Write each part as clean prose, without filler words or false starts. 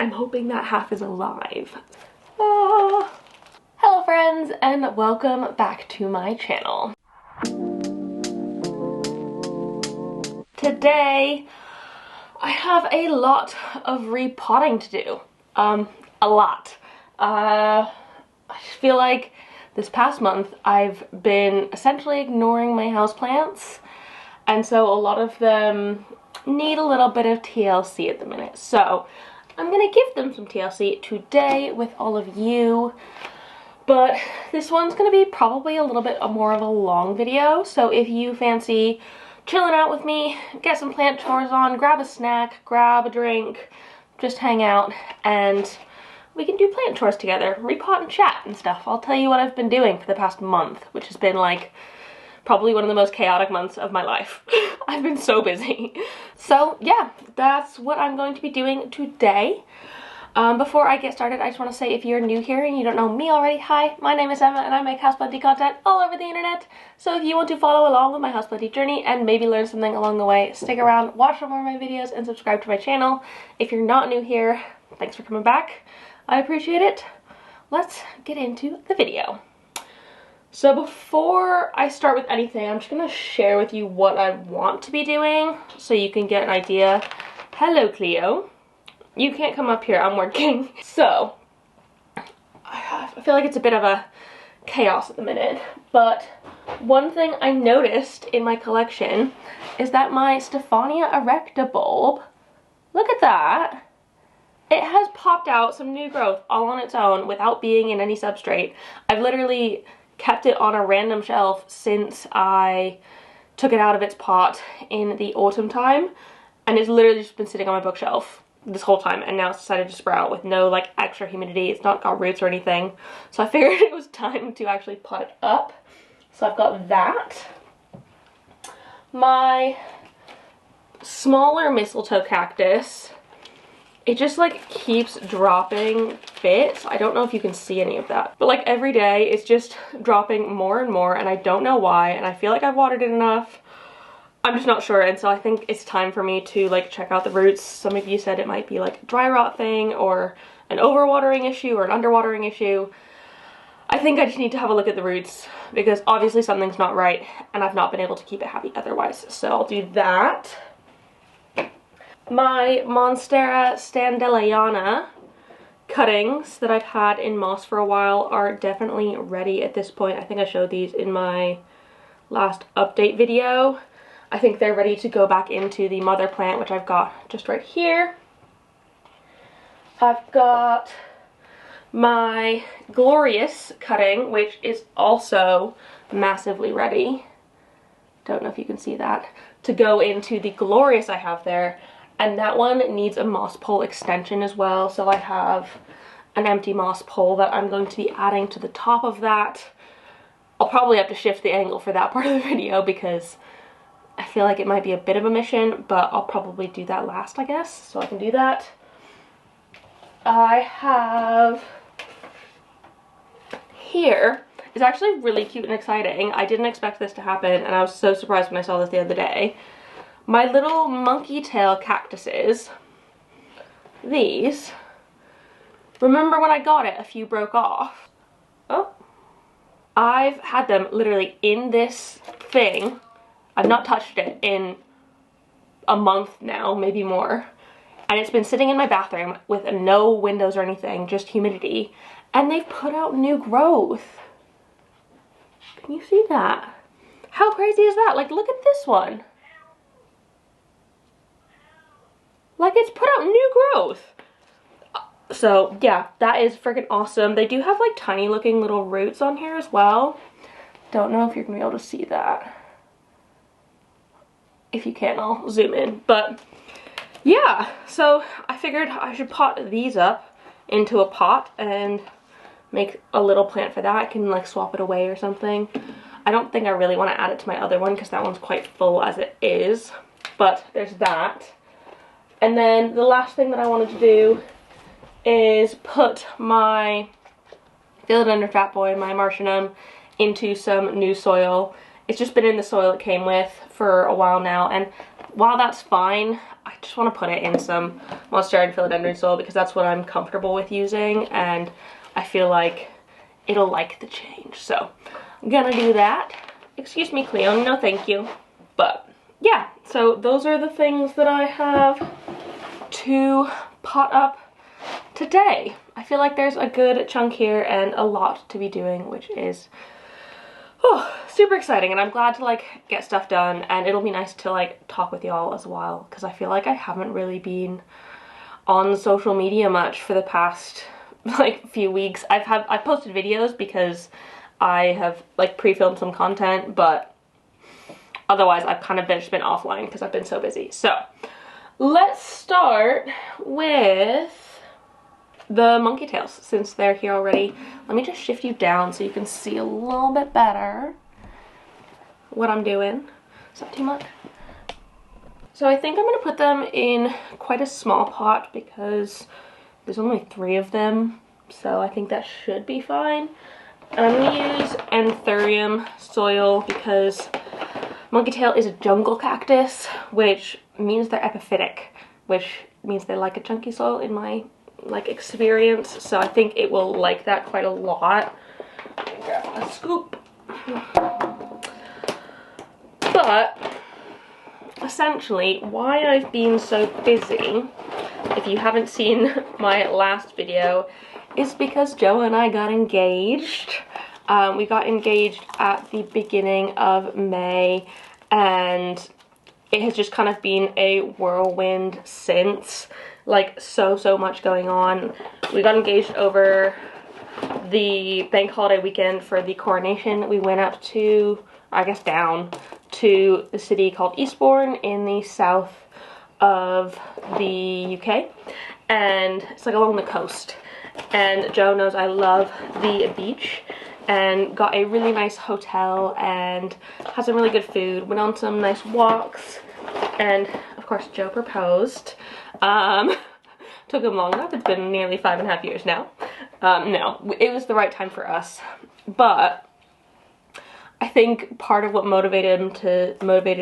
I'm hoping that half is alive. Ah. Hello friends, and welcome back to my channel. Today, I have a lot of repotting to do. A lot. I feel like this past month I've been essentially ignoring my houseplants, and so a lot of them need a little bit of TLC at the minute. So I'm gonna give them some TLC today with all of you, but this one's gonna be probably a little bit more of a long video. So if you fancy chilling out with me, get some plant chores on, grab a snack, grab a drink, just hang out, and we can do plant chores together, repot and chat and stuff. I'll tell you what I've been doing for the past month, which has been like probably one of the most chaotic months of my life. I've been so busy. So yeah, that's what I'm going to be doing today. Before I get started, I just want to say, if you're new here and you don't know me already, hi, my name is Emma and I make houseplanty content all over the internet. So if you want to follow along with my houseplanty journey and maybe learn something along the way, stick around, watch some more of my videos, and subscribe to my channel. If you're not new here, thanks for coming back. I appreciate it. Let's get into the video. So before I start with anything, I'm just going to share with you what I want to be doing so you can get an idea. Hello, Cleo. You can't come up here, I'm working. So, I feel like it's a bit of a chaos at the minute, but one thing I noticed in my collection is that my Stephania erecta bulb, look at that, it has popped out some new growth all on its own without being in any substrate. I've literally kept it on a random shelf since I took it out of its pot in the autumn time, and it's literally just been sitting on my bookshelf this whole time, and now it's decided to sprout with no like extra humidity. It's not got roots or anything, so I figured it was time to actually pot it up. So I've got that. My smaller mistletoe cactus, it just like keeps dropping bits. I don't know if you can see any of that, but like every day it's just dropping more and more, and I don't know why, and I feel like I've watered it enough. I'm just not sure, and so I think it's time for me to like check out the roots. Some of you said it might be like a dry rot thing or an overwatering issue or an underwatering issue. I think I just need to have a look at the roots because obviously something's not right and I've not been able to keep it happy otherwise. So I'll do that. My Monstera standellayana cuttings that I've had in moss for a while are definitely ready at this point. I think I showed these in my last update video. I think they're ready to go back into the mother plant, which I've got just right here. I've got my Glorious cutting, which is also massively ready. Don't know if you can see that. To go into the Glorious I have there. And that one needs a moss pole extension as well. So I have an empty moss pole that I'm going to be adding to the top of that. I'll probably have to shift the angle for that part of the video because I feel like it might be a bit of a mission, but I'll probably do that last, I guess, so I can do that. I have here is actually really cute and exciting. I didn't expect this to happen, and I was so surprised when I saw this the other day. My little monkey tail cactuses, these, remember when I got it, a few broke off. Oh, I've had them literally in this thing. I've not touched it in a month now, maybe more. And it's been sitting in my bathroom with no windows or anything, just humidity. And they've put out new growth. Can you see that? How crazy is that? Like, look at this one. Like, it's put out new growth. So, yeah, that is freaking awesome. They do have, like, tiny looking little roots on here as well. Don't know if you're going to be able to see that. If you can, I'll zoom in. But yeah, so I figured I should pot these up into a pot and make a little plant for that. I can like swap it away or something. I don't think I really want to add it to my other one because that one's quite full as it is. But there's that. And then the last thing that I wanted to do is put my philodendron fat boy, my martianum, into some new soil. It's just been in the soil it came with for a while now, and while that's fine, I just want to put it in some monstera and philodendron soil because that's what I'm comfortable with using, and I feel like it'll like the change. So I'm gonna do that. Excuse me, Cleo, no thank you. But yeah, so those are the things that I have to pot up today. I feel like there's a good chunk here and a lot to be doing, which is super exciting, and I'm glad to like get stuff done, and it'll be nice to like talk with y'all as well, because I feel like I haven't really been on social media much for the past like few weeks. I've posted videos because I have like pre-filmed some content, but otherwise I've kind of just been offline because I've been so busy. So let's start with the monkey tails, since they're here already. Let me just shift you down so you can see a little bit better what I'm doing. Is that too much? So I think I'm gonna put them in quite a small pot because there's only 3 of them, so I think that should be fine. And I'm gonna use anthurium soil because monkey tail is a jungle cactus, which means they're epiphytic, which means they like a chunky soil in my like experience. So I think it will like that quite a lot. Grab a scoop. But essentially why I've been so busy, if you haven't seen my last video, is because Joe and I got engaged. We got engaged at the beginning of May, and it has just kind of been a whirlwind since. Like so much going on. We got engaged over the bank holiday weekend for the coronation. We went up to, I guess down to the city called Eastbourne in the south of the UK, and it's like along the coast. And Joe knows I love the beach, and got a really nice hotel and had some really good food, went on some nice walks, and of course Joe proposed. Took him long enough. It's been nearly 5.5 years now. No, it was the right time for us. But I think part of what motivated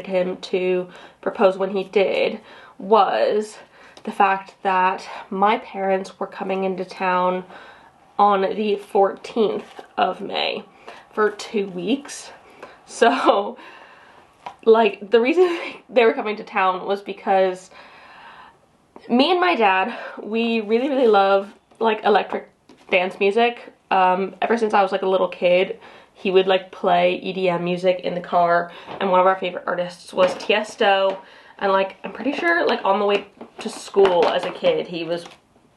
him to propose when he did was the fact that my parents were coming into town on the 14th of May for 2 weeks. So like the reason they were coming to town was because me and my dad, we really love like electric dance music. Ever since I was like a little kid, he would like play EDM music in the car, and one of our favorite artists was Tiesto, and like I'm pretty sure like on the way to school as a kid he was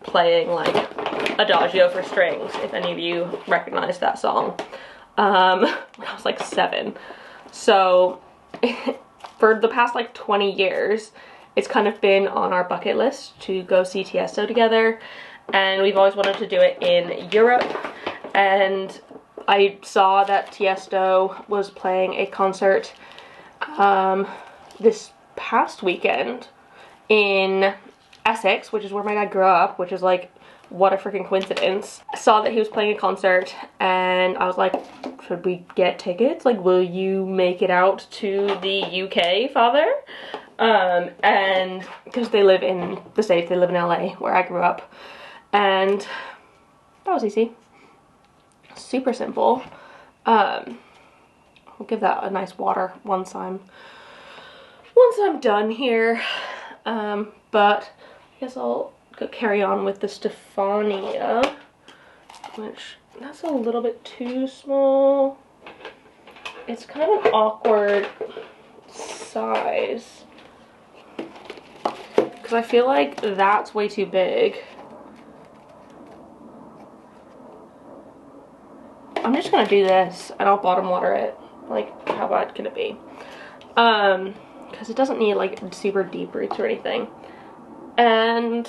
playing like Adagio for Strings, if any of you recognize that song, when I was like 7. So for the past like 20 years it's kind of been on our bucket list to go see Tiesto together, and we've always wanted to do it in Europe. And I saw that Tiesto was playing a concert this past weekend in Essex, which is where my dad grew up, which is like, what a freaking coincidence. I saw that he was playing a concert and I was like, should we get tickets? Like, will you make it out to the UK, father? And because they live in the States, they live in LA, where I grew up. And that was easy. Super simple. I'll give that a nice water once I'm done here. But I guess I'll go carry on with the Stefania, which that's a little bit too small. It's kind of an awkward size because I feel like that's way too big. I'm just gonna do this and I'll bottom water it. Like, how bad can it be? Because it doesn't need like super deep roots or anything. And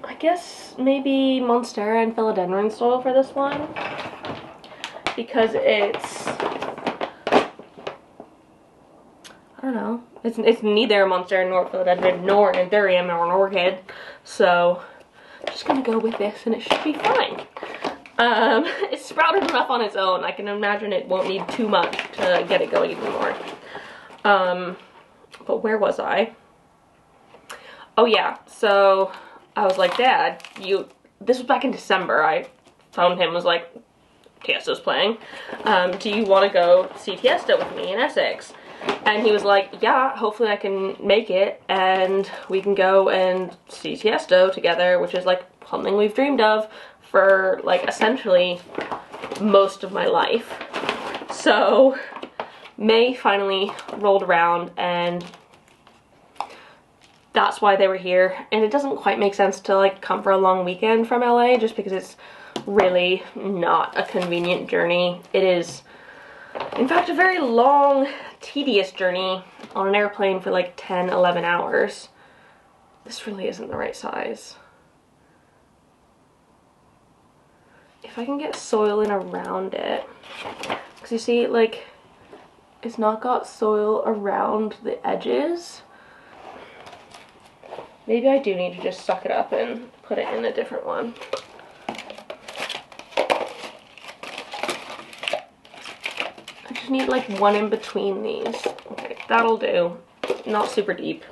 I guess maybe monstera and philodendron soil for this one, because it's, I don't know, it's neither monstera nor philodendron nor anthurium or an orchid, so I'm just gonna go with this and it should be fine. It's sprouted enough on its own. I can imagine it won't need too much to get it going even more. But where was I? Oh yeah, so I was like, Dad, this was back in December. I phoned him, was like, Tiesto's playing. Do you want to go see Tiesto with me in Essex? And he was like, yeah, hopefully I can make it and we can go and see Tiesto together, which is like something we've dreamed of for like essentially most of my life. So May finally rolled around and that's why they were here. And it doesn't quite make sense to like come for a long weekend from LA just because it's really not a convenient journey. It is, in fact, a very long, tedious journey on an airplane for like 10, 11 hours. This really isn't the right size. If I can get soil in around it, because you see, like, it's not got soil around the edges. Maybe I do need to just suck it up and put it in a different one. I just need like one in between these. Okay, that'll do. Not super deep.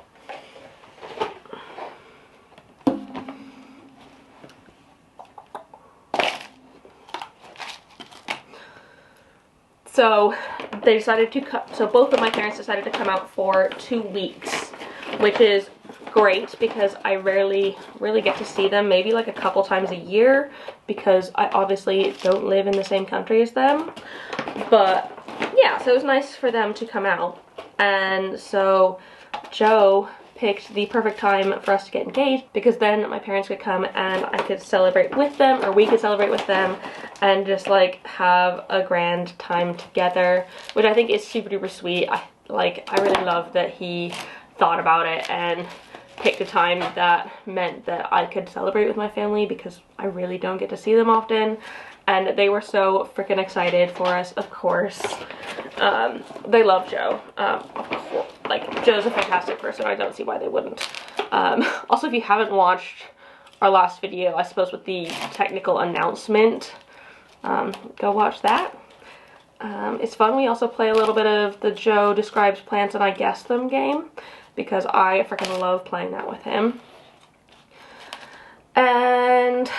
So they decided to so both of my parents decided to come out for 2 weeks, which is great because I rarely really get to see them, maybe like a couple times a year, because I obviously don't live in the same country as them. But yeah, so it was nice for them to come out. And so Joe picked the perfect time for us to get engaged, because then my parents could come and I could celebrate with them, or we could celebrate with them, and just like have a grand time together, which I think is super duper sweet. I really love that he thought about it and picked a time that meant that I could celebrate with my family, because I really don't get to see them often. And they were so freaking excited for us, of course. They love Joe. Of course, like, Joe's a fantastic person. I don't see why they wouldn't. Also, if you haven't watched our last video, I suppose with the technical announcement, go watch that. It's fun. We also play a little bit of the Joe describes plants and I guess them game, because I freaking love playing that with him. And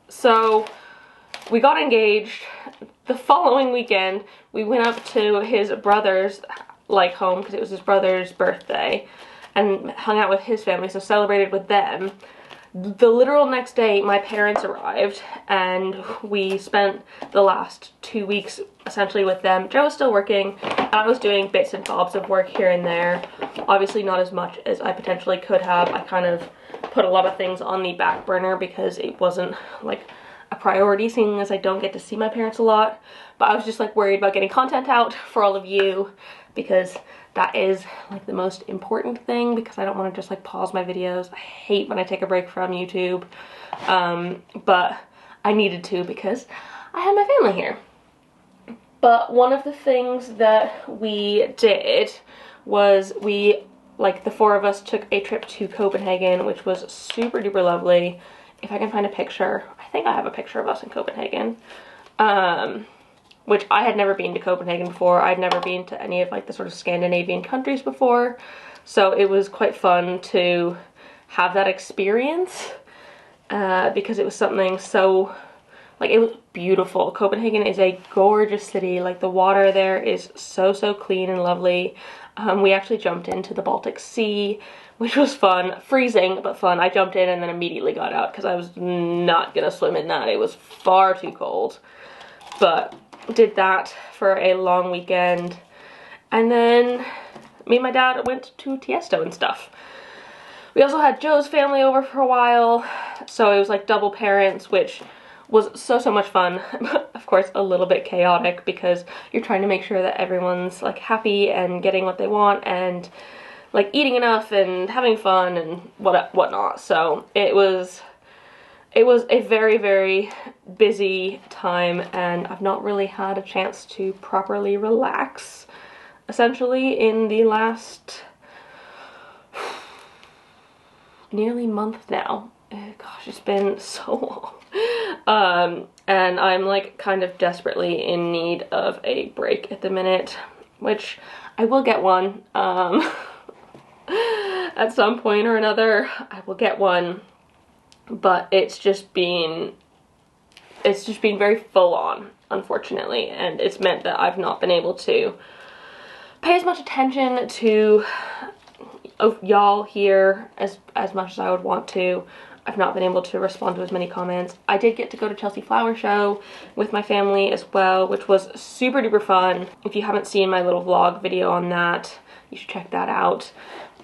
so we got engaged. The following weekend, we went up to his brother's like home, because it was his brother's birthday, and hung out with his family, so celebrated with them. The literal next day, my parents arrived, and we spent the last 2 weeks essentially with them. Joe was still working, and I was doing bits and bobs of work here and there. Obviously not as much as I potentially could have. I kind of put a lot of things on the back burner because it wasn't like a priority, seeing as I don't get to see my parents a lot. But I was just like worried about getting content out for all of you, because that is like the most important thing, because I don't want to just like pause my videos. I hate when I take a break from YouTube, but I needed to because I had my family here. But one of the things that we did was the 4 of us took a trip to Copenhagen, which was super duper lovely. If I can find a picture, I think I have a picture of us in Copenhagen. Which I had never been to Copenhagen before. I'd never been to any of like the sort of Scandinavian countries before. So it was quite fun to have that experience, because it was something so, like, it was beautiful. Copenhagen is a gorgeous city. Like, the water there is so, so clean and lovely. We actually jumped into the Baltic Sea, which was fun. Freezing, but fun. I jumped in and then immediately got out because I was not gonna swim in that. It was far too cold. But did that for a long weekend, and then me and my dad went to Tiesto and stuff. We also had Joe's family over for a while, so it was like double parents, which was so much fun. Of course, a little bit chaotic because you're trying to make sure that everyone's like happy and getting what they want and like eating enough and having fun and whatnot. So it was a very, very busy time, and I've not really had a chance to properly relax, essentially, in the last nearly month now. Gosh, it's been so long. And I'm like kind of desperately in need of a break at the minute, which I will get one. at some point or another I will get one, but it's just been very full on, unfortunately, and it's meant that I've not been able to pay as much attention to y'all here as much as I would want to. I've not been able to respond to as many comments. I did get to go to Chelsea Flower Show with my family as well, which was super duper fun. If you haven't seen my little vlog video on that, you should check that out.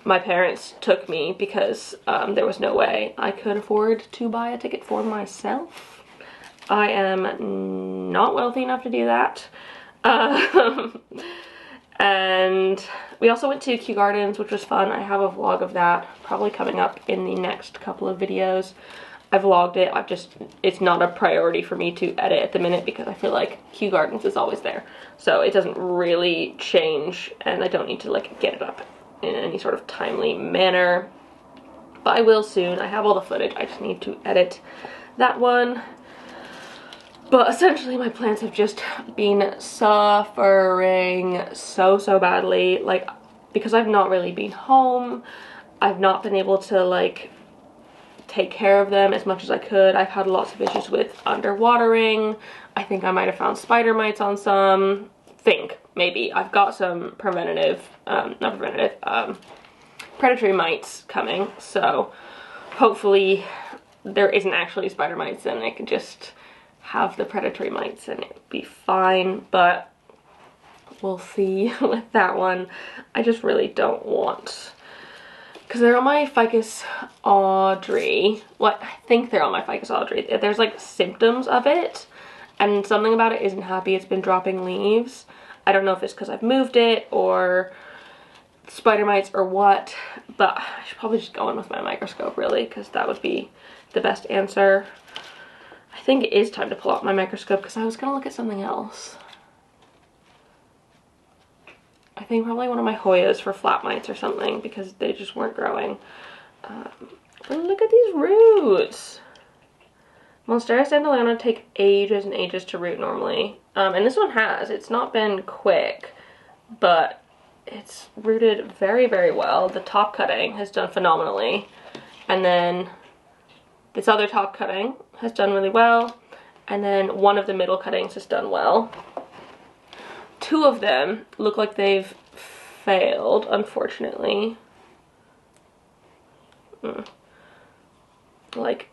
My parents took me because there was no way I could afford to buy a ticket for myself. I am not wealthy enough to do that. And we also went to Kew Gardens, which was fun. I have a vlog of that probably coming up in the next couple of videos. I vlogged it. It's not a priority for me to edit at the minute because I feel like Kew Gardens is always there. So it doesn't really change and I don't need to like get it up in any sort of timely manner. But I will soon. I have all the footage. I just need to edit that one. But essentially my plants have just been suffering so badly, like, because I've not really been home. I've not been able to like take care of them as much as I could. I've had lots of issues with underwatering. I think I might have found spider mites on some. Maybe I've got some predatory mites coming, so hopefully there isn't actually spider mites and I can just have the predatory mites and it'd be fine, but we'll see with that one. I just really don't want, because they're on my Ficus Audrey. Well, I think they're on my Ficus Audrey. There's like symptoms of it and something about it isn't happy. It's been dropping leaves. I don't know if it's because I've moved it or spider mites or what, but I should probably just go in with my microscope really, because that would be the best answer. I think it is time to pull out my microscope because I was going to look at something else. I think probably one of my Hoyas for flat mites or something because they just weren't growing. Look at these roots. Monstera Sandaliana take ages and ages to root normally. And this one has. It's not been quick, but it's rooted very well. The top cutting has done phenomenally. And then this other top cutting has done really well, and then one of the middle cuttings has done well. Two of them look like they've failed, unfortunately. Like,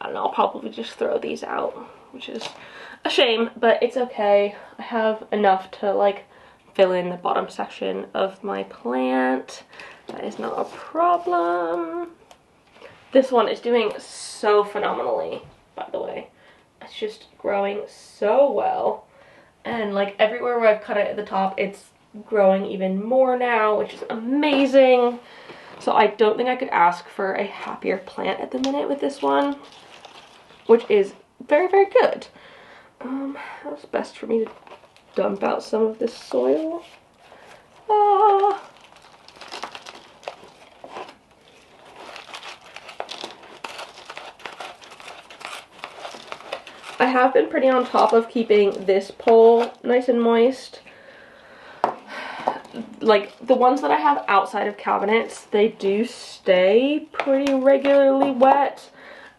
I don't know, I'll probably just throw these out, which is a shame, but it's okay. I have enough to like fill in the bottom section of my plant. That is not a problem. This one is doing so phenomenally, by the way. It's just growing so well. And like everywhere where I've cut it at the top, it's growing even more now, which is amazing. So I don't think I could ask for a happier plant at the minute with this one, which is very good. How's best for me to dump out some of this soil? I have been pretty on top of keeping this pole nice and moist. Like, the ones that I have outside of cabinets, they do stay pretty regularly wet.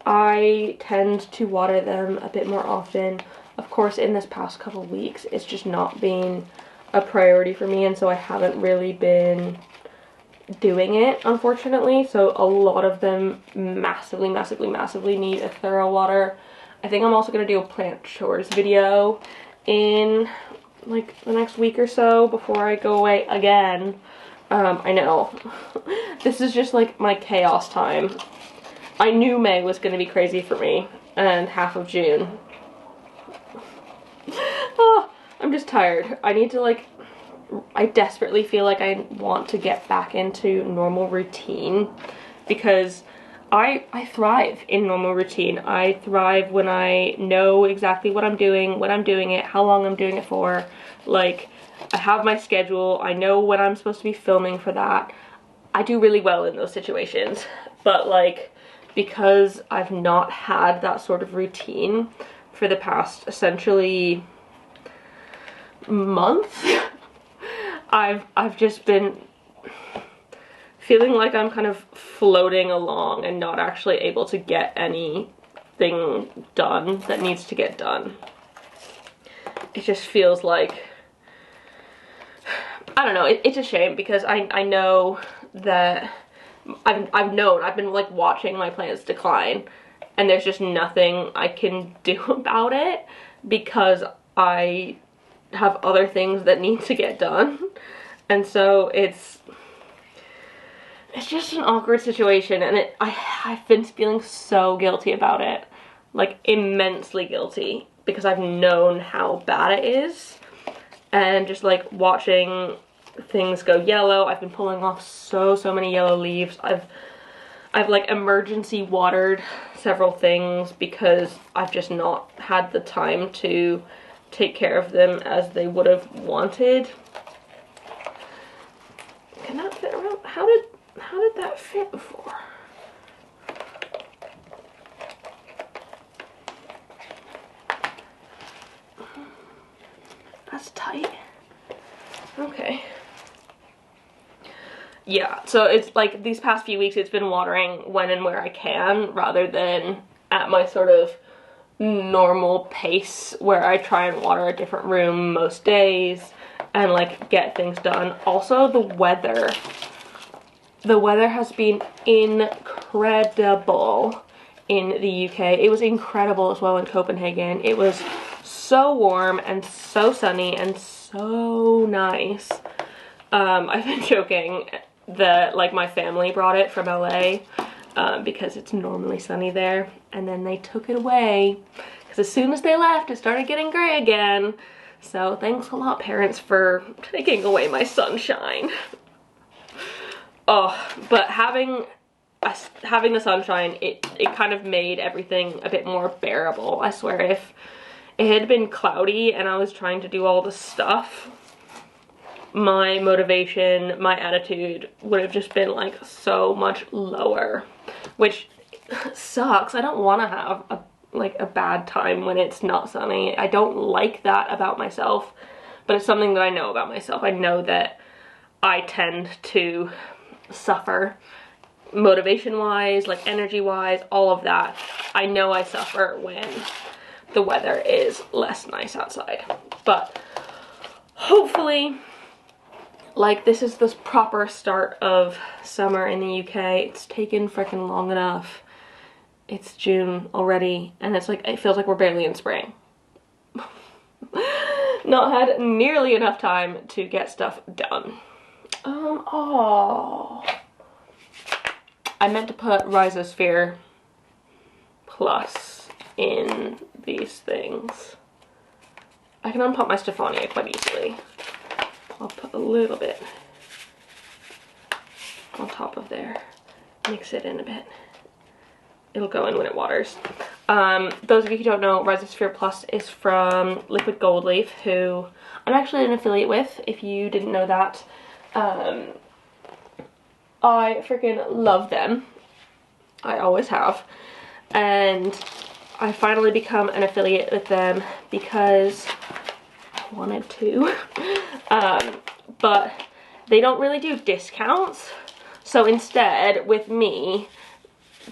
I tend to water them a bit more often. Of course, in this past couple weeks, it's just not been a priority for me, and so I haven't really been doing it, unfortunately. So a lot of them massively need a thorough water. I think I'm also going to do a plant chores video in like the next week or so before I go away again. I know. This is just like my chaos time. I knew May was going to be crazy for me, and half of June. Oh, I'm just tired. I need to like, I desperately feel like I want to get back into normal routine, because I thrive in normal routine. I thrive when I know exactly what I'm doing, when I'm doing it, how long I'm doing it for. Like, I have my schedule. I know when I'm supposed to be filming for that. I do really well in those situations. But like, because I've not had that sort of routine for the past essentially month, I've just been feeling like I'm kind of floating along and not actually able to get anything done that needs to get done. It just feels like, I don't know, it's a shame because I know that I've been like watching my plants decline, and there's just nothing I can do about it because I have other things that need to get done. And so it's just an awkward situation, and I've been feeling so guilty about it, like immensely guilty, because I've known how bad it is, and just like watching things go yellow. I've been pulling off so many yellow leaves. I've like emergency watered several things because I've just not had the time to take care of them as they would have wanted. Can that fit around? How did that fit before? That's tight. Okay. Yeah, so it's like these past few weeks it's been watering when and where I can rather than at my sort of normal pace where I try and water a different room most days and like get things done. Also, the weather has been incredible in the UK. It was incredible as well in Copenhagen. It was so warm and so sunny and so nice. I've been joking that like my family brought it from LA because it's normally sunny there, and then they took it away because as soon as they left it started getting gray again. So thanks a lot, parents, for taking away my sunshine. Oh, but having the sunshine, it kind of made everything a bit more bearable. I swear, if it had been cloudy and I was trying to do all the stuff, my motivation, my attitude would have just been like so much lower, which sucks. I don't want to have a bad time when it's not sunny. I don't like that about myself, but it's something that I know about myself. I know that I tend to suffer motivation wise, like energy wise, all of that. I know I suffer when the weather is less nice outside, but hopefully, like, this is the proper start of summer in the UK. It's taken freaking long enough. It's June already, and it's like, it feels like we're barely in spring. Not had nearly enough time to get stuff done. Oh. I meant to put Rhizosphere Plus in these things. I can unpop my Stefania quite easily. I'll put a little bit on top of there, mix it in a bit. It'll go in when it waters. Those of you who don't know, Rhizosphere Plus is from Liquid Gold Leaf, who I'm actually an affiliate with, if you didn't know that. I freaking love them. I always have. And I finally become an affiliate with them because I wanted to. But they don't really do discounts. So instead, with me,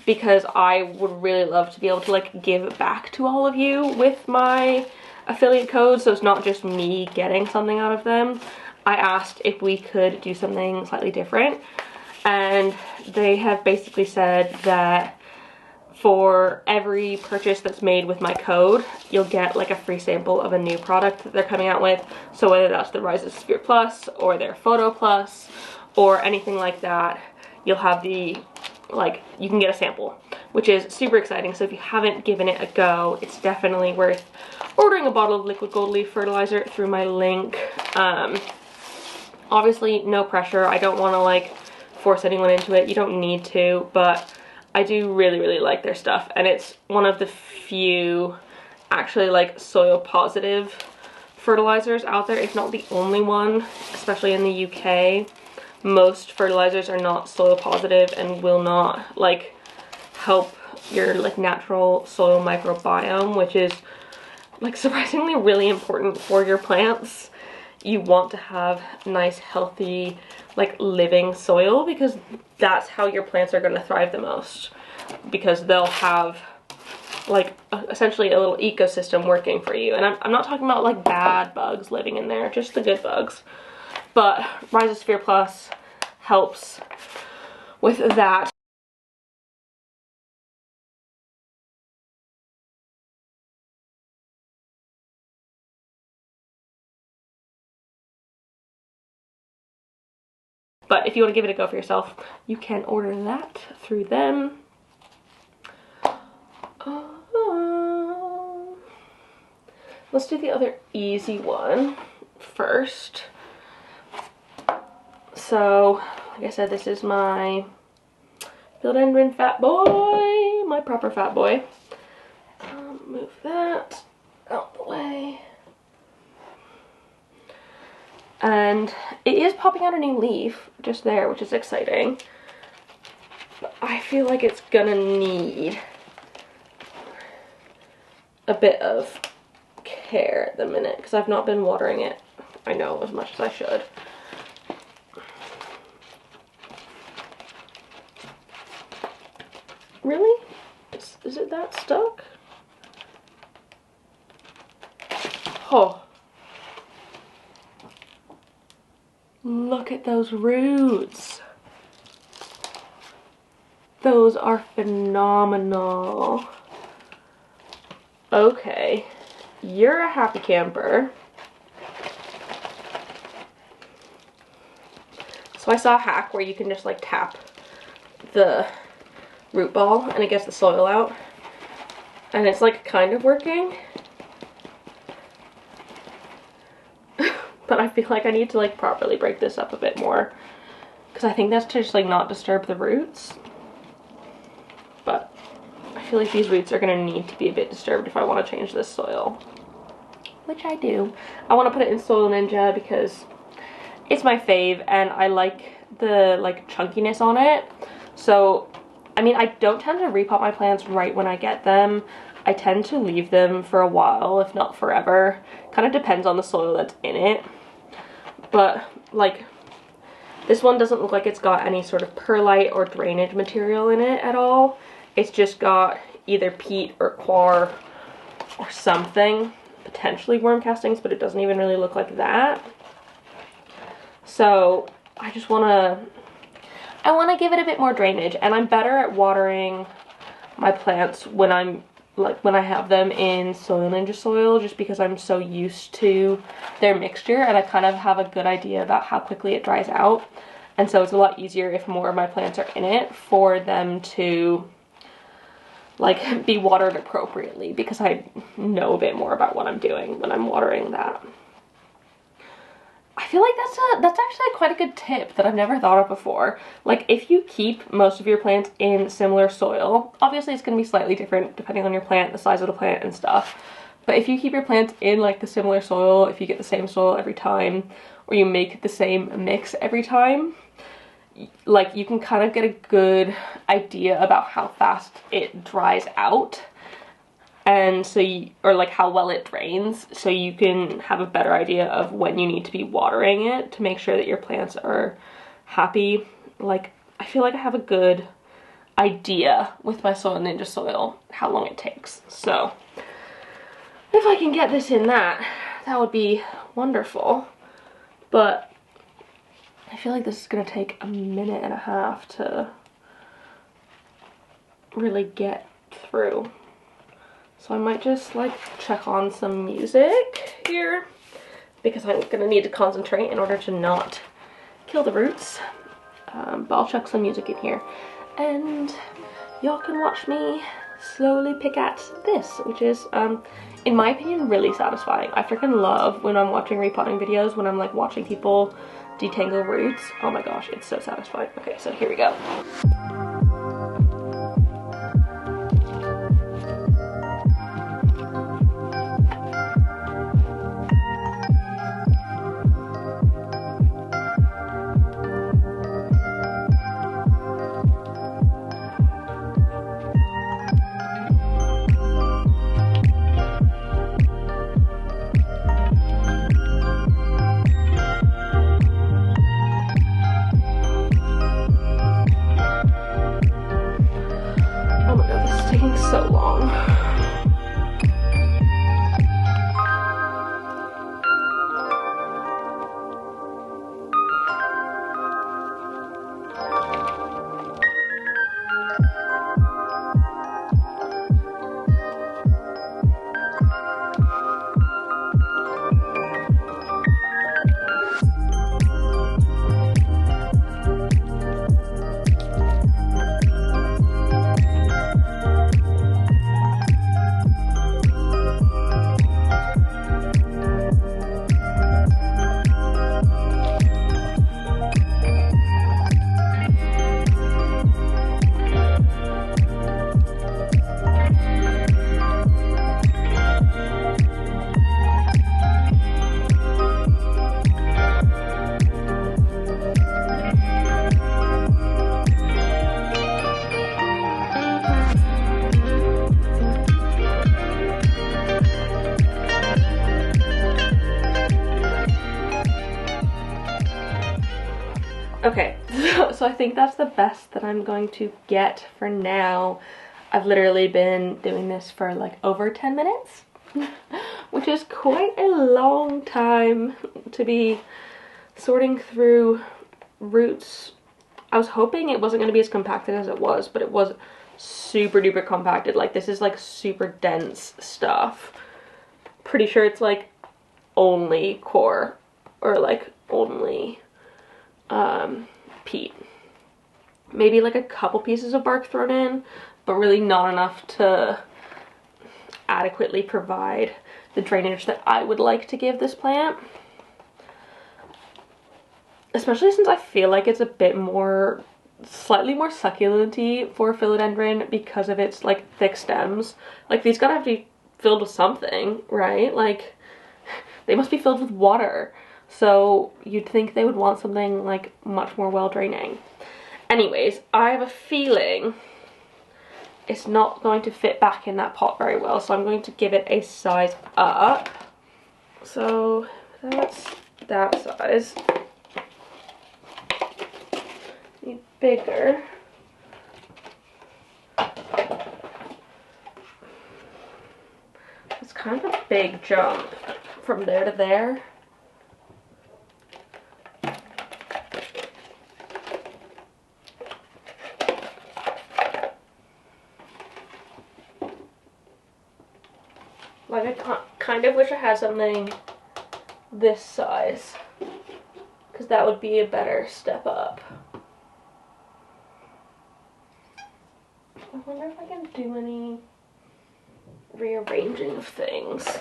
because I would really love to be able to like give back to all of you with my affiliate code, so it's not just me getting something out of them, I asked if we could do something slightly different. And they have basically said that for every purchase that's made with my code, you'll get like a free sample of a new product that they're coming out with. So whether that's the Rhizosphere Plus or their Photo Plus or anything like that, you'll have the, like, you can get a sample, which is super exciting. So if you haven't given it a go, it's definitely worth ordering a bottle of Liquid Gold Leaf fertilizer through my link. Obviously no pressure. I don't want to like force anyone into it. You don't need to, but I do really like their stuff, and it's one of the few actually like soil positive fertilizers out there, if not the only one, especially in the UK. Most fertilizers are not soil positive and will not like help your like natural soil microbiome, which is like surprisingly really important for your plants. you want to have nice, healthy, like living soil, because that's how your plants are going to thrive the most, because they'll have like essentially a little ecosystem working for you. And I'm not talking about like bad bugs living in there, just the good bugs. But Rhizosphere Plus helps with that. But if you want to give it a go for yourself, you can order that through them. Let's do the other easy one first. So, like I said, this is my philodendron fat boy, my proper fat boy. Move that out the way. And it is popping out a new leaf just there, which is exciting. But I feel like it's gonna need a bit of care at the minute because I've not been watering it, I know, as much as I should. Really? Is it that stuck? Oh. Look at those roots. Those are phenomenal. Okay, you're a happy camper. So I saw a hack where you can just like tap the root ball and it gets the soil out. And it's like kind of working. But I feel like I need to like properly break this up a bit more, because I think that's to just like not disturb the roots. But I feel like these roots are going to need to be a bit disturbed if I want to change this soil, which I do. I want to put it in Soil Ninja because it's my fave and I like the like chunkiness on it. So I mean, I don't tend to repot my plants right when I get them. I tend to leave them for a while, if not forever. Kind of depends on the soil that's in it. But like this one doesn't look like it's got any sort of perlite or drainage material in it at all. It's just got either peat or coir or something, potentially worm castings, but it doesn't even really look like that. So I just want to give it a bit more drainage, and I'm better at watering my plants when I have them in Soil Ninja soil, just because I'm so used to their mixture and I kind of have a good idea about how quickly it dries out. And so it's a lot easier if more of my plants are in it for them to like be watered appropriately, because I know a bit more about what I'm doing when I'm watering that. I feel like that's actually quite a good tip that I've never thought of before. Like, if you keep most of your plants in similar soil, obviously it's going to be slightly different depending on your plant, the size of the plant and stuff. But if you keep your plants in like the similar soil, if you get the same soil every time, or you make the same mix every time, like you can kind of get a good idea about how fast it dries out. And so or like how well it drains, so you can have a better idea of when you need to be watering it to make sure that your plants are happy. Like, I feel like I have a good idea with my Soil Ninja soil how long it takes. So if I can get this in that would be wonderful. But I feel like this is gonna take a minute and a half to really get through. So I might just like check on some music here, because I'm gonna need to concentrate in order to not kill the roots. But I'll chuck some music in here and y'all can watch me slowly pick at this, which is, in my opinion, really satisfying. I freaking love when I'm watching repotting videos, when I'm like watching people detangle roots. Oh my gosh, it's so satisfying. Okay, so here we go. taking so long. Okay, so I think that's the best that I'm going to get for now. I've literally been doing this for like over 10 minutes, which is quite a long time to be sorting through roots. I was hoping it wasn't going to be as compacted as it was, but it was super duper compacted. Like, this is like super dense stuff. Pretty sure it's like only core or like only peat. Maybe like a couple pieces of bark thrown in, but really not enough to adequately provide the drainage that I would like to give this plant. Especially since I feel like it's a bit more, slightly more succulent-y for a philodendron because of its like thick stems. Like, these gotta have to be filled with something, right? Like, they must be filled with water. So you'd think they would want something like much more well draining. Anyways, I have a feeling it's not going to fit back in that pot very well, so I'm going to give it a size up. So that's that size. Need bigger. It's kind of a big jump from there to there. Like, I kind of wish I had something this size, because that would be a better step up. I wonder if I can do any rearranging of things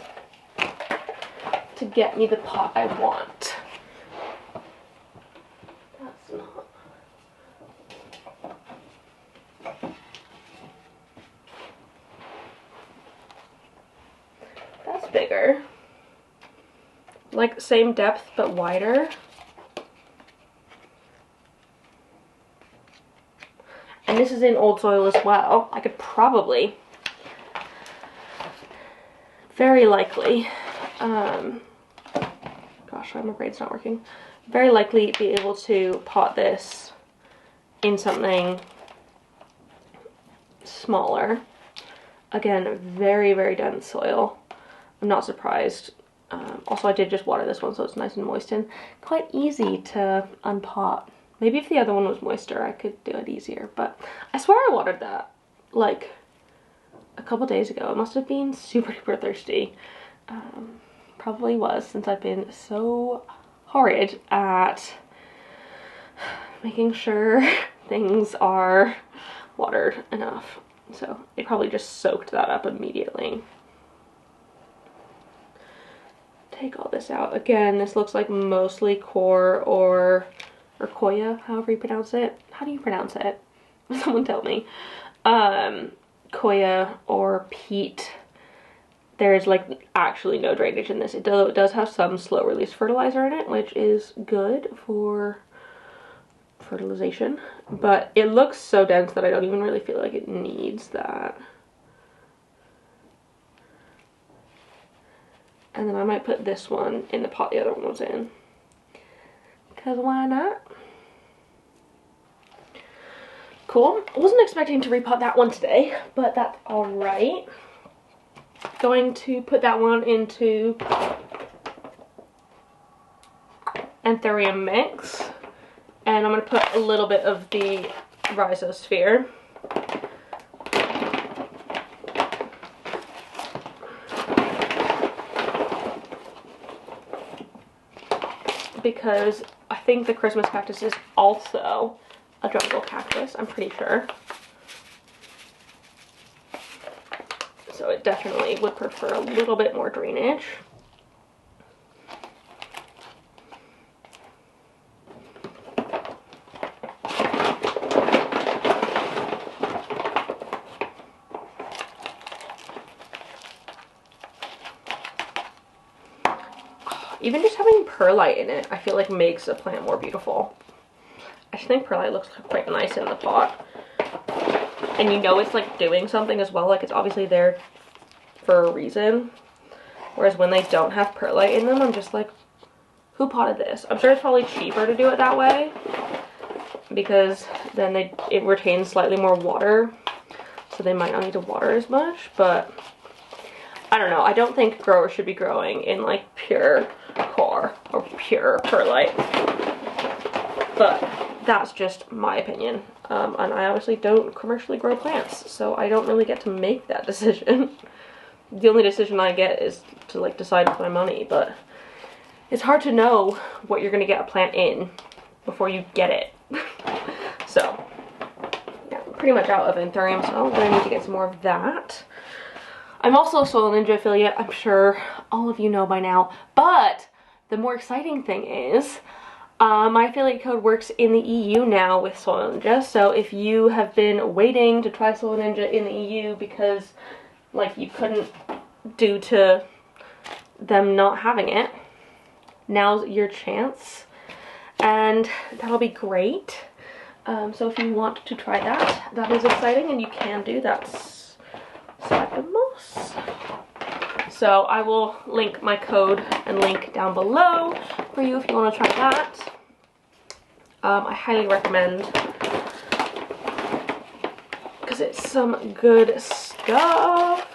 to get me the pot I want. That's not. That's bigger. Like, same depth but wider. And this is in old soil as well. I could probably, very likely, gosh, sorry, my brain's not working. Very likely be able to pot this in something smaller. Again, very, very dense soil. I'm not surprised. Also, I did just water this one, so it's nice and moist and quite easy to unpot. Maybe if the other one was moister, I could do it easier, but I swear I watered that like a couple days ago. It must have been super duper thirsty. Probably was, since I've been so horrid at making sure things are watered enough. So it probably just soaked that up immediately. Take all this out. Again, this looks like mostly core or koya, however you pronounce it. How do you pronounce it? Someone tell me. Koya or peat. There's like actually no drainage in this. It does have some slow release fertilizer in it, which is good for fertilization, but it looks so dense that I don't even really feel like it needs that. And then I might put this one in the pot the other one was in, because why not? Cool. I wasn't expecting to repot that one today, but that's alright. Going to put that one into Anthurium mix. And I'm going to put a little bit of the Rhizosphere. Because I think the Christmas cactus is also a jungle cactus, I'm pretty sure. So it definitely would prefer a little bit more drainage. Even just having perlite in it, I feel like makes a plant more beautiful. I just think perlite looks quite nice in the pot. And you know it's like doing something as well, like it's obviously there for a reason. Whereas when they don't have perlite in them, I'm just like, who potted this? I'm sure it's probably cheaper to do it that way, because then it retains slightly more water, so they might not need to water as much, but I don't know. I don't think growers should be growing in like pure core or pure perlite, but that's just my opinion. And I obviously don't commercially grow plants, so I don't really get to make that decision. The only decision I get is to like decide with my money, but it's hard to know what you're gonna get a plant in before you get it. So yeah, I'm pretty much out of Anthurium, so I'm gonna need to get some more of that. I'm also a Soil Ninja affiliate, I'm sure all of you know by now, but the more exciting thing is my affiliate code works in the EU now with Soil Ninja, so if you have been waiting to try Soil Ninja in the EU because like you couldn't due to them not having it, now's your chance, and that'll be great. So if you want to try that, that is exciting, and you can do that. So I will link my code and link down below for you if you want to try that. I highly recommend, because it's some good stuff.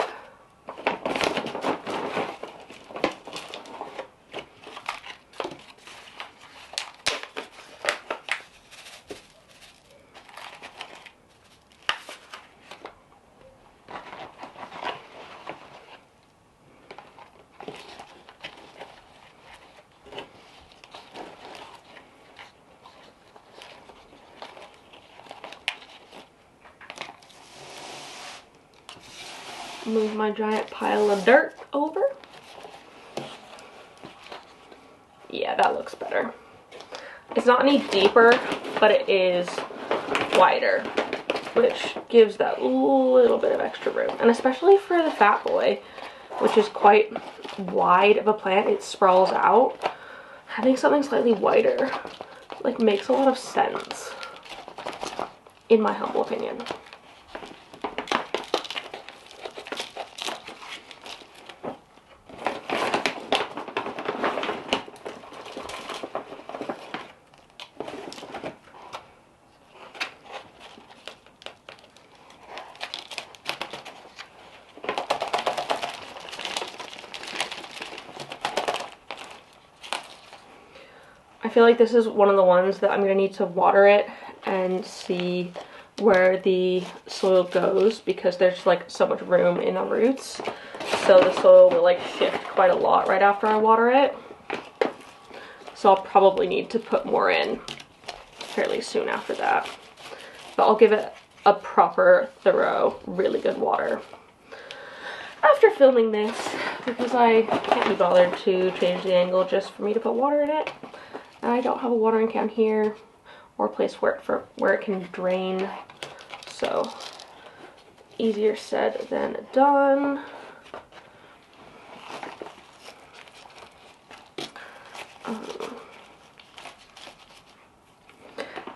Move my giant pile of dirt over. Yeah, that looks better. It's not any deeper, but it is wider, which gives that little bit of extra room. And especially for the Fat Boy, which is quite wide of a plant, it sprawls out. Having something slightly wider like makes a lot of sense, in my humble opinion. I feel like this is one of the ones that I'm going to need to water it and see where the soil goes, because there's like so much room in the roots. So the soil will like shift quite a lot right after I water it. So I'll probably need to put more in fairly soon after that. But I'll give it a proper, thorough, really good water after filming this, because I can't be bothered to change the angle just for me to put water in it. I don't have a watering can here or a place where it can drain, so easier said than done.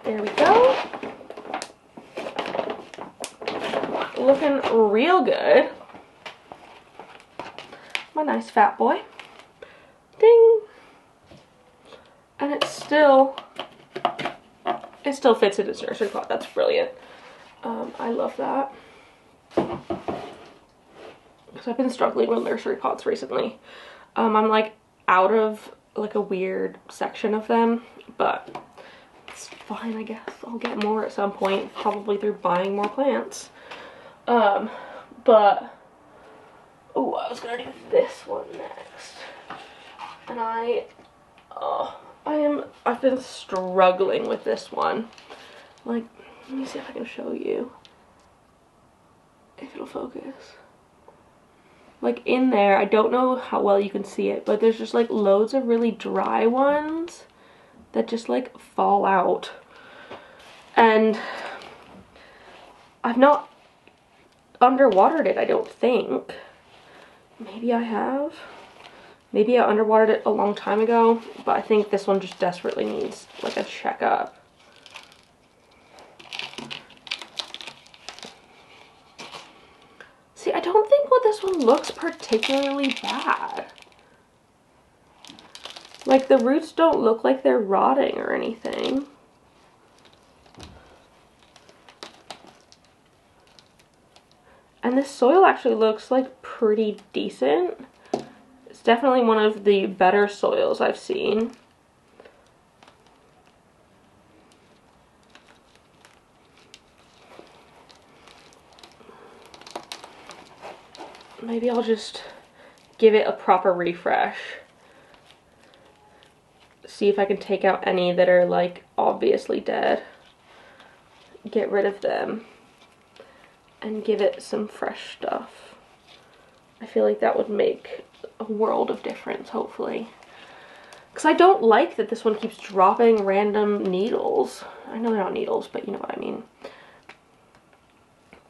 There we go. Looking real good. My nice Fat Boy. Ding. And it still fits in its nursery pot. That's brilliant. I love that. Because I've been struggling with nursery pots recently. I'm like out of like a weird section of them, but it's fine, I guess. I'll get more at some point, probably through buying more plants. But oh, I was gonna do this one next, and I've been struggling with this one. Like, let me see if I can show you if it'll focus. Like in there, I don't know how well you can see it, but there's just like loads of really dry ones that just like fall out. And I've not underwatered it, I don't think. Maybe I have. Maybe I underwatered it a long time ago, but I think this one just desperately needs like a checkup. See, I don't think this one looks particularly bad. Like, the roots don't look like they're rotting or anything. And this soil actually looks like pretty decent. It's definitely one of the better soils I've seen. Maybe I'll just give it a proper refresh. See if I can take out any that are like obviously dead. Get rid of them. And give it some fresh stuff. I feel like that would make a world of difference, hopefully. Because I don't like that this one keeps dropping random needles. I know they're not needles, but you know what I mean.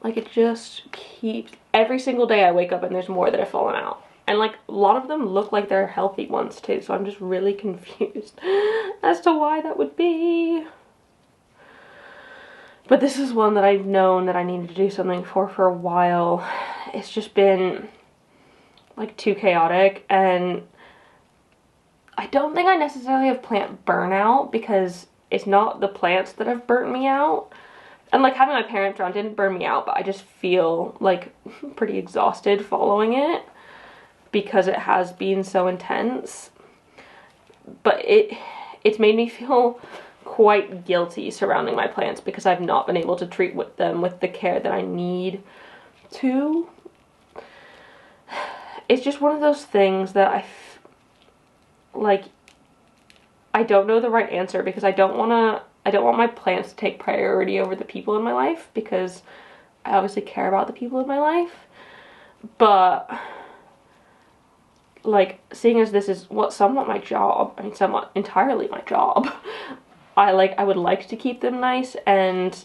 Like, it just keeps, every single day I wake up and there's more that have fallen out. And like, a lot of them look like they're healthy ones too, so I'm just really confused as to why that would be. But this is one that I've known that I needed to do something for a while. It's just been like too chaotic, and I don't think I necessarily have plant burnout because it's not the plants that have burnt me out. And like, having my parents around didn't burn me out, but I just feel like pretty exhausted following it because it has been so intense. But it's made me feel quite guilty surrounding my plants because I've not been able to treat them with the care that I need to. It's just one of those things that I don't know the right answer, because I don't want my plants to take priority over the people in my life, because I obviously care about the people in my life. But like, seeing as this is somewhat my job, I mean somewhat entirely my job, I would like to keep them nice, and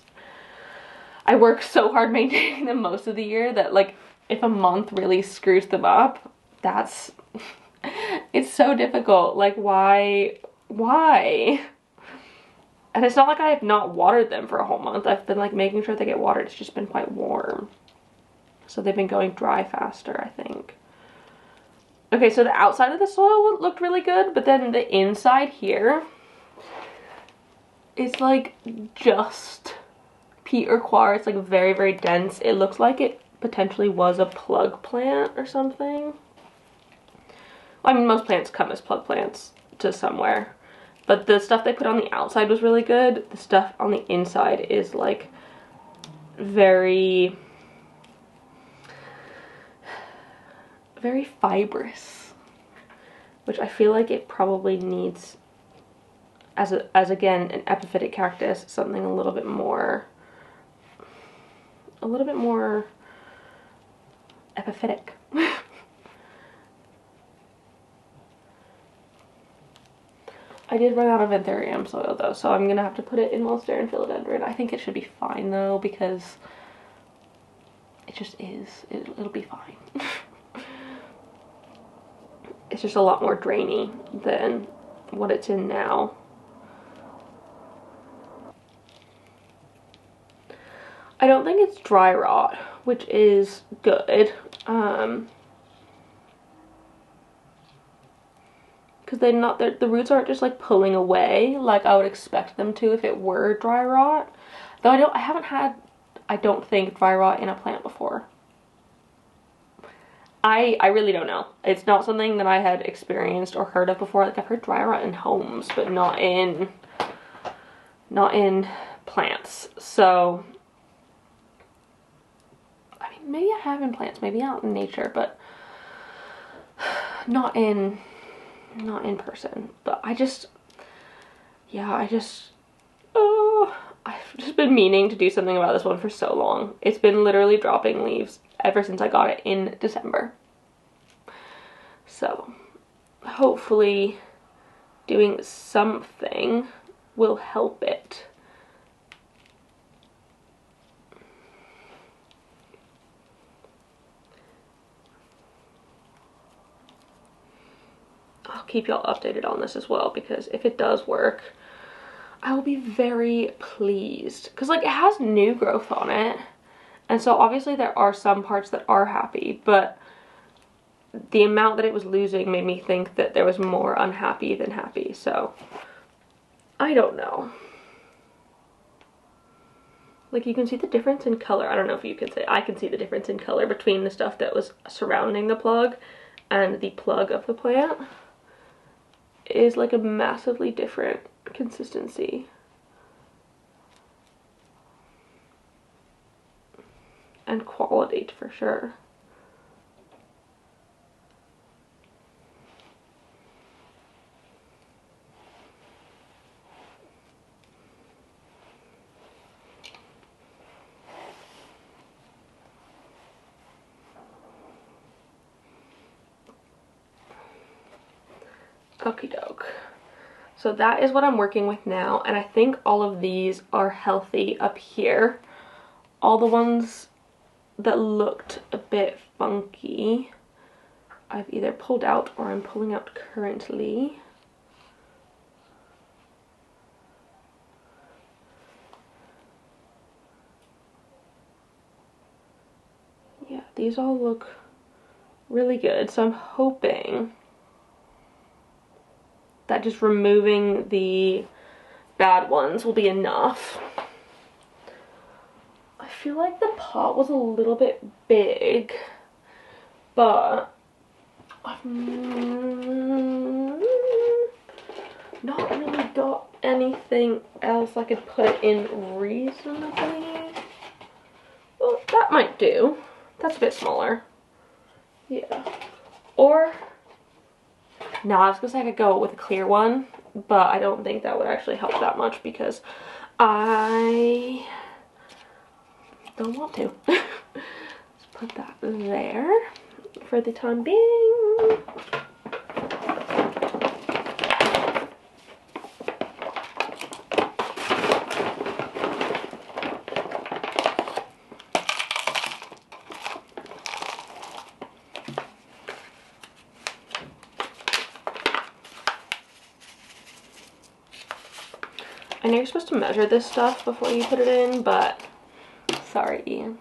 I work so hard maintaining them most of the year that like, if a month really screws them up, it's so difficult. Like, why? And it's not like I have not watered them for a whole month. I've been like making sure they get watered. It's just been quite warm. So they've been going dry faster, I think. Okay, so the outside of the soil looked really good, but then the inside here, it's like just peat or quartz, like very, very dense. It looks like it potentially was a plug plant or something. I mean, most plants come as plug plants to somewhere. But the stuff they put on the outside was really good. The stuff on the inside is like very, very fibrous, which I feel like it probably needs, as again an epiphytic cactus, something a little bit more epiphytic. I did run out of anthurium soil though, so I'm gonna have to put it in Monstera and Philodendron. I think it should be fine though, because it just is. It'll be fine. It's just a lot more drainy than what it's in now. I don't think it's dry rot, which is good. Because the roots aren't just like pulling away like I would expect them to if it were dry rot. Though I haven't had I don't think, dry rot in a plant before. I really don't know. It's not something that I had experienced or heard of before. Like, I've heard dry rot in homes, but not in plants. So, I mean, maybe I have in plants, maybe out in nature, but not in person. But I've just been meaning to do something about this one for so long. It's been literally dropping leaves ever since I got it in December. So hopefully doing something will help it. I'll keep y'all updated on this as well, because if it does work, I will be very pleased. Because, like, it has new growth on it, and so obviously there are some parts that are happy, but the amount that it was losing made me think that there was more unhappy than happy. So I don't know. Like, you can see the difference in color. I don't know if you can say, I can see the difference in color between the stuff that was surrounding the plug and the plug of the plant. It is like a massively different consistency. And quality for sure. Okie doke. So that is what I'm working with now, and I think all of these are healthy up here. All the ones that looked a bit funky, I've either pulled out or I'm pulling out currently. Yeah, these all look really good, so I'm hoping that just removing the bad ones will be enough. I feel like the pot was a little bit big, but I've not really got anything else I could put it in reasonably. Well, that might do. That's a bit smaller. Yeah. Or, no, I was gonna say I could go with a clear one, but I don't think that would actually help that much because I don't want to. Let's put that there for the time being. I know you're supposed to measure this stuff before you put it in, but sorry, Ian.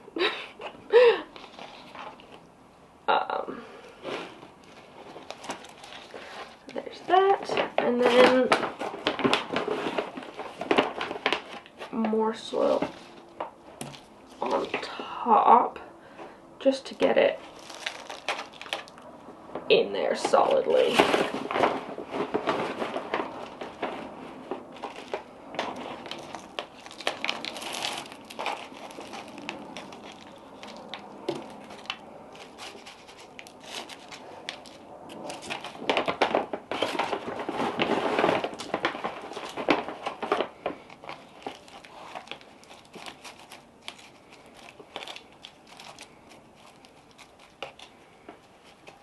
There's that, and then more soil on top just to get it in there solidly.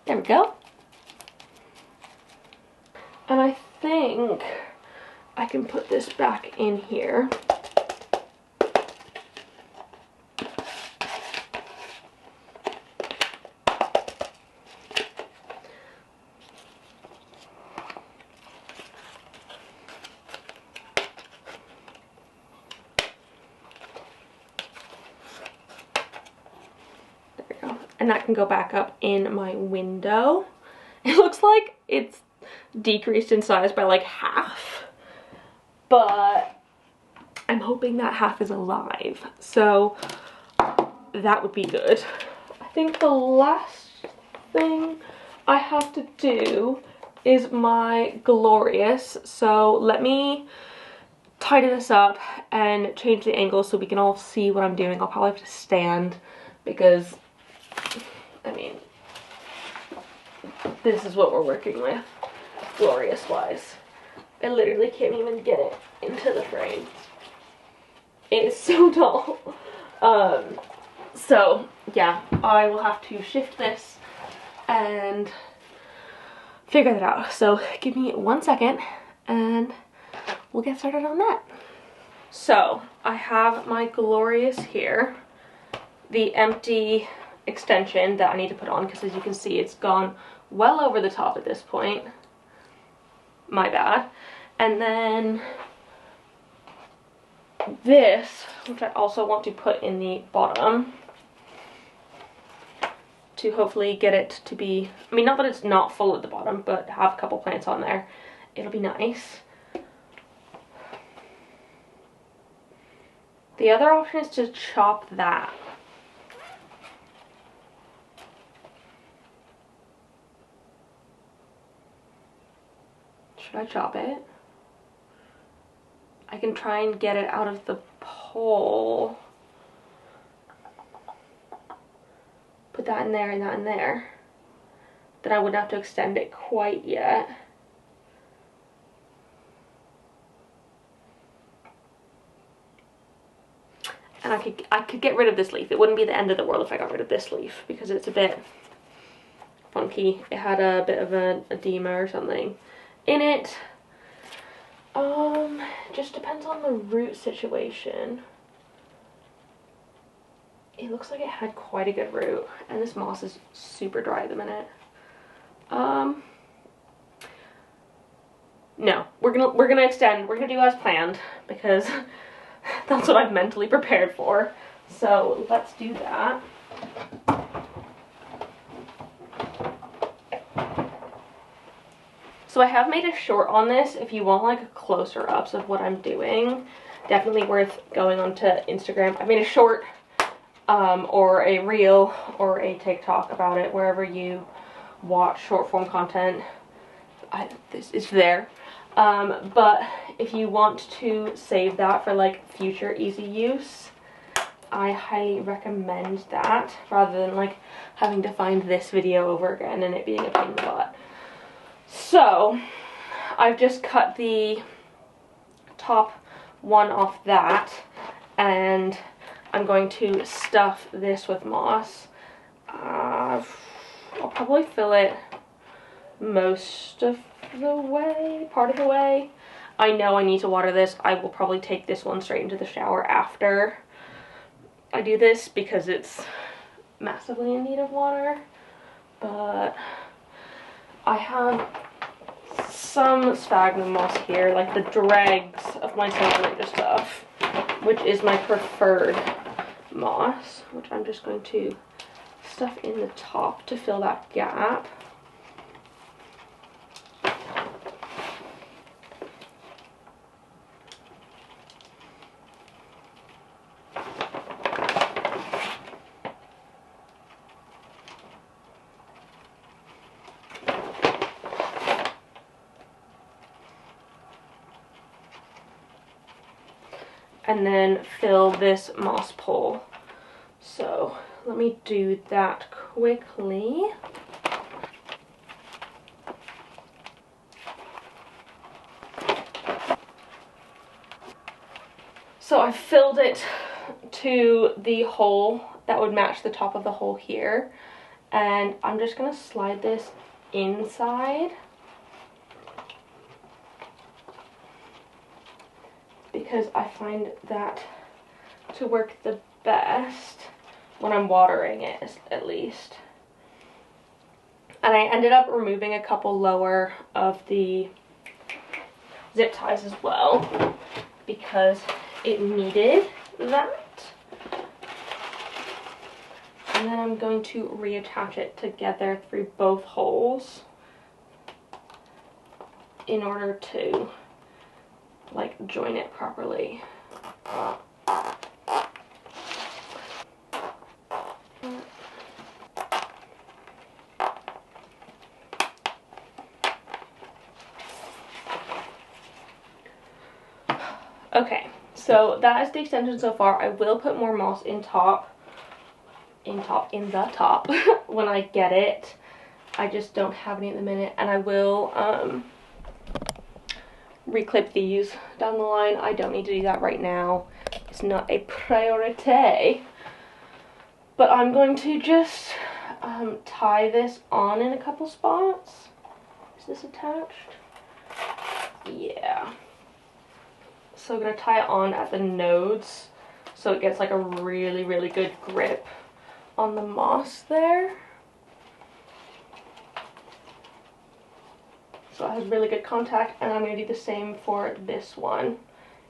There we go. And I think I can put this back in here. And that can go back up in my window. It looks like it's decreased in size by like half, but I'm hoping that half is alive. So that would be good. I think the last thing I have to do is my Glorious. So let me tidy this up and change the angle so we can all see what I'm doing. I'll probably have to stand because, I mean, this is what we're working with, Glorious wise. I literally can't even get it into the frame. It is so tall. So yeah, I will have to shift this and figure that out. So give me 1 second and we'll get started on that. So I have my Glorious here, the empty extension that I need to put on, because as you can see it's gone well over the top at this point. My bad. And then this, which I also want to put in the bottom to hopefully get it to be, I mean, not that it's not full at the bottom, but have a couple plants on there. It'll be nice. The other option is to chop that. Should I chop it? I can try and get it out of the pole. Put that in there and that in there. Then I wouldn't have to extend it quite yet. And I could get rid of this leaf. It wouldn't be the end of the world if I got rid of this leaf because it's a bit funky. It had a bit of an edema or something in it. Just depends on the root situation. It looks like it had quite a good root, and this moss is super dry at the minute. No, we're gonna extend. We're gonna do as planned because that's what I've mentally prepared for. So let's do that. So I have made a short on this. If you want like closer ups of what I'm doing, definitely worth going onto Instagram. I made a short or a reel or a TikTok about it, wherever you watch short form content. This is there. But if you want to save that for like future easy use, I highly recommend that rather than like having to find this video over again and it being a pain in the butt. So I've just cut the top one off that, and I'm going to stuff this with moss. I'll probably fill it most of the way, part of the way. I know I need to water this. I will probably take this one straight into the shower after I do this because it's massively in need of water. But I have some sphagnum moss here, like the dregs of my centimeter stuff, which is my preferred moss, which I'm just going to stuff in the top to fill that gap. And then fill this moss pole. So let me do that quickly. So I filled it to the hole that would match the top of the hole here, and I'm just gonna slide this inside because I find that to work the best when I'm watering it, at least. And I ended up removing a couple lower of the zip ties as well because it needed that. And then I'm going to reattach it together through both holes in order to like join it properly. Okay, so that is the extension so far. I will put more moss in the top when I get it. I just don't have any at the minute, and I will reclip these down the line. I don't need to do that right now. It's not a priority. But I'm going to just tie this on in a couple spots. Is this attached? Yeah. So I'm going to tie it on at the nodes so it gets like a really, really good grip on the moss there. So it has really good contact, and I'm going to do the same for this one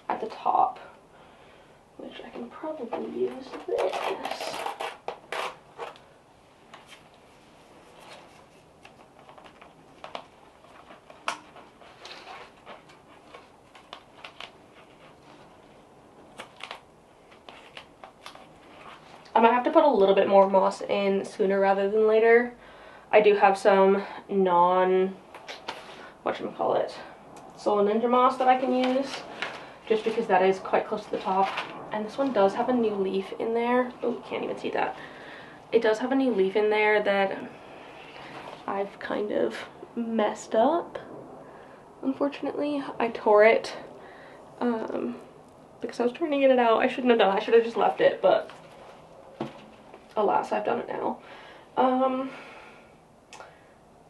at the top, which I can probably use this. I might have to put a little bit more moss in sooner rather than later. I do have some whatchamacallit, Soul Ninja moss that I can use, just because that is quite close to the top. And this one does have a new leaf in there. Oh, you can't even see that. It does have a new leaf in there that I've kind of messed up, unfortunately. I tore it because I was trying to get it out. I shouldn't have done it. I should have just left it, but alas, I've done it now.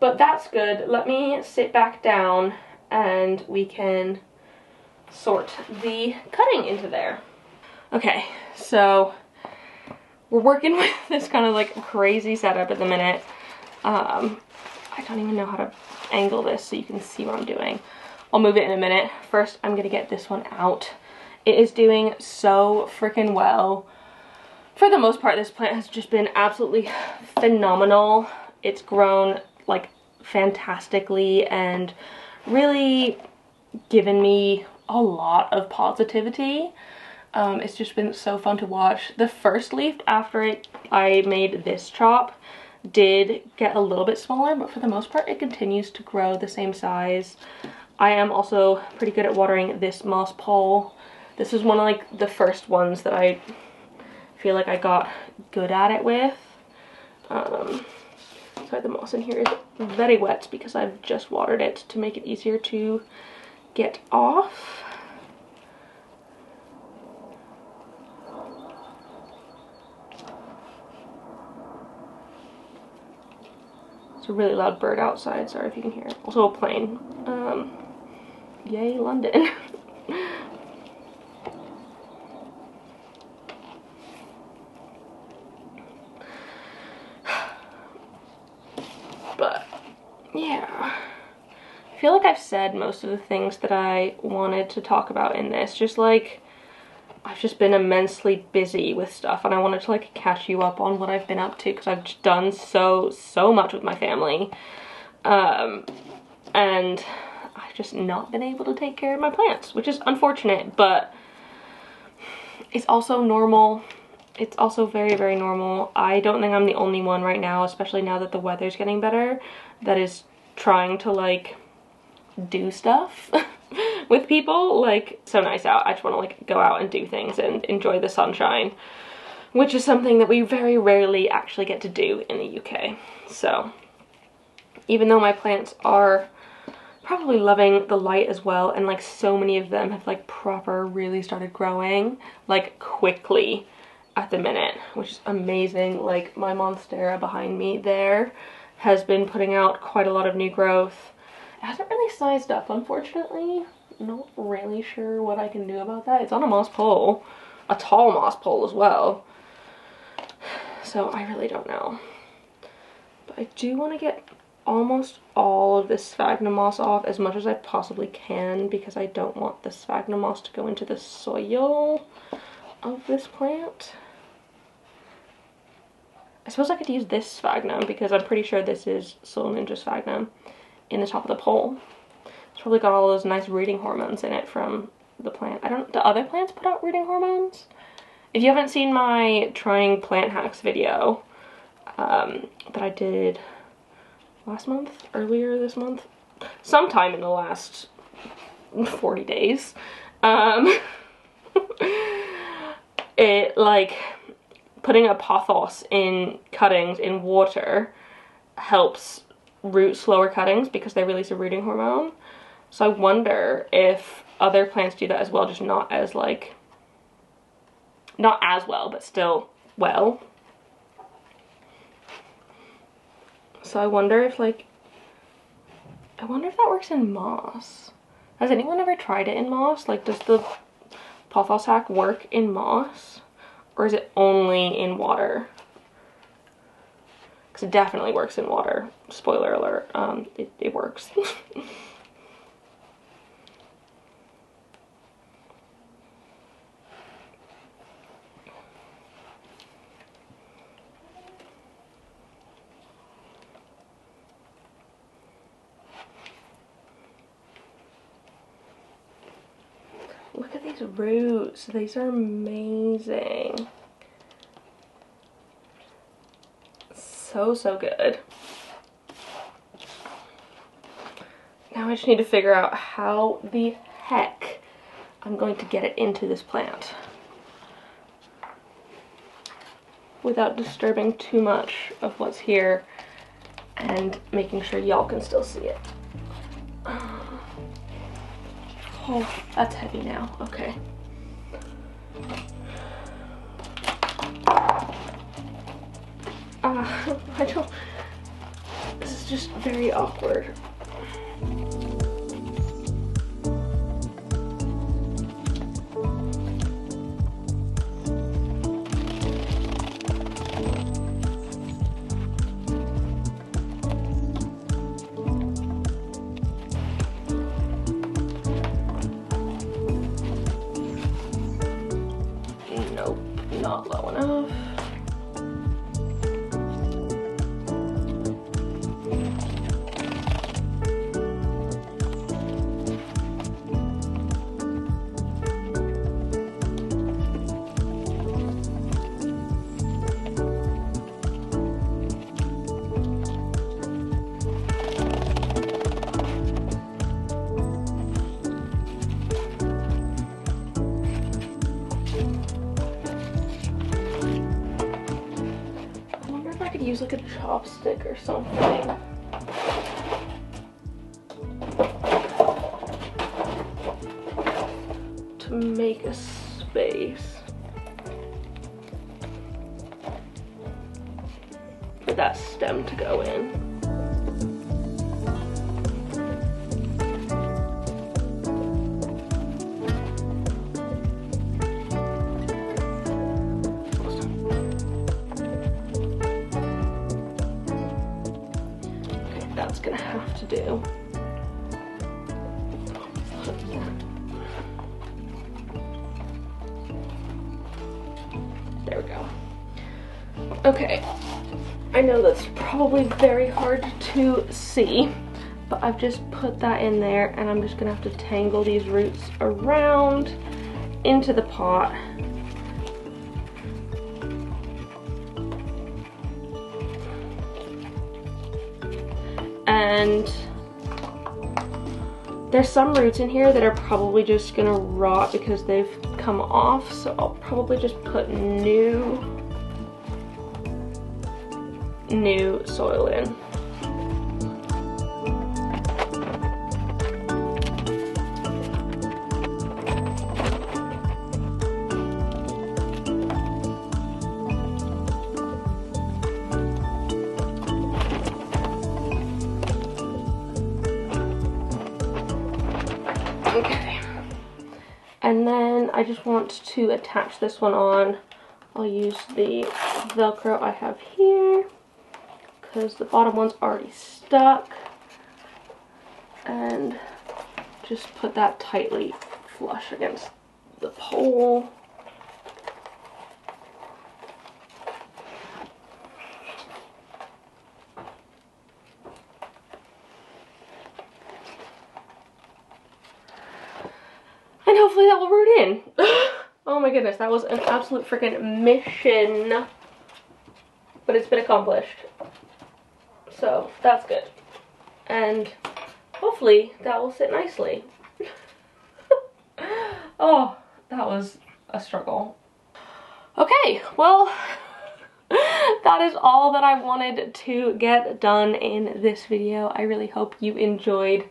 But that's good. Let me sit back down and we can sort the cutting into there. Okay, so we're working with this kind of like crazy setup at the minute. I don't even know how to angle this so you can see what I'm doing. I'll move it in a minute. First, I'm gonna get this one out. It is doing so freaking well. For the most part, this plant has just been absolutely phenomenal. It's grown like fantastically and really given me a lot of positivity. It's just been so fun to watch. The first leaf after I made this chop did get a little bit smaller, but for the most part it continues to grow the same size. I am also pretty good at watering this moss pole. This is one of like the first ones that I feel like I got good at it with. So the moss in here is very wet because I've just watered it to make it easier to get off. It's a really loud bird outside, sorry if you can hear it. Also a plane. Yay, London. But yeah, I feel like I've said most of the things that I wanted to talk about in this. Just like, I've just been immensely busy with stuff, and I wanted to like catch you up on what I've been up to because I've just done so much with my family. And I've just not been able to take care of my plants, which is unfortunate, but it's also normal. It's also very, very normal. I don't think I'm the only one right now, especially now that the weather's getting better, that is trying to like do stuff with people. Like, so nice out. I just want to like go out and do things and enjoy the sunshine, which is something that we very rarely actually get to do in the UK. So even though my plants are probably loving the light as well, and like so many of them have like proper really started growing like quickly at the minute, which is amazing. Like my monstera behind me there has been putting out quite a lot of new growth. It hasn't really sized up, unfortunately. Not really sure what I can do about that. It's on a moss pole, a tall moss pole as well, so I really don't know. But I do want to get almost all of this sphagnum moss off as much as I possibly can, because I don't want the sphagnum moss to go into the soil of this plant. I suppose I could use this sphagnum because I'm pretty sure this is Soul Ninja sphagnum in the top of the pole. It's probably got all those nice rooting hormones in it from the plant. I don't, do other plants put out rooting hormones? If you haven't seen my trying plant hacks video that I did last month, earlier this month, sometime in the last 40 days, it, like, putting a pothos in cuttings in water helps root slower cuttings because they release a rooting hormone. So I wonder if other plants do that as well, just not as, like, not as well, but still well. So I wonder if, like, I wonder if that works in moss. Has anyone ever tried it in moss? Like, does the pothos hack work in moss? Or is it only in water? Because it definitely works in water. Spoiler alert, it works. Look at these roots. These are amazing. So good. Now I just need to figure out how the heck I'm going to get it into this plant without disturbing too much of what's here and making sure y'all can still see it. Oh, that's heavy now. Okay. I don't... This is just very awkward. Nope, not low enough. Use like a chopstick or something. To make a space for that stem to go in. That's gonna have to do. There we go. Okay, I know that's probably very hard to see, but I've just put that in there and I'm just gonna have to tangle these roots around into the pot. And there's some roots in here that are probably just gonna rot because they've come off, so I'll probably just put new soil in. Okay, and then I just want to attach this one on. I'll use the Velcro I have here because the bottom one's already stuck, and just put that tightly flush against the pole. And hopefully that will root in. Oh my goodness, that was an absolute freaking mission. But it's been accomplished. So that's good. And hopefully that will sit nicely. Oh, that was a struggle. Okay, well, that is all that I wanted to get done in this video. I really hope you enjoyed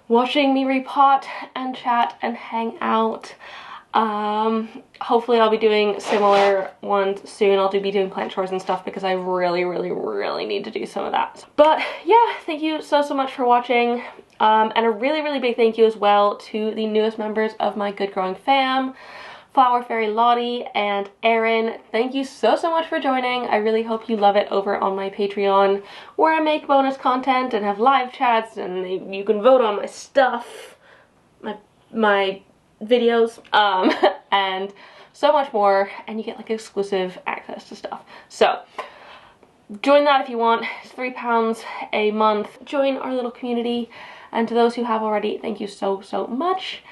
watching me repot and chat and hang out. Hopefully I'll be doing similar ones soon. I'll be doing plant chores and stuff because I really need to do some of that. But yeah, thank you so much for watching. And a really big thank you as well to the newest members of my Good Growing fam, Flower Fairy Lottie and Erin. Thank you so much for joining. I really hope you love it over on my Patreon, where I make bonus content and have live chats, and you can vote on my stuff, my videos, and so much more, and you get like exclusive access to stuff. So join that if you want. It's £3 a month. Join our little community, and to those who have already, thank you so much.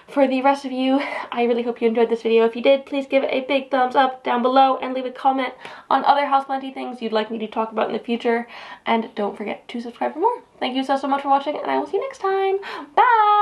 For the rest of you, I really hope you enjoyed this video. If you did, please give it a big thumbs up down below and leave a comment on other houseplanty things you'd like me to talk about in the future. And don't forget to subscribe for more. Thank you so much for watching, and I will see you next time. Bye!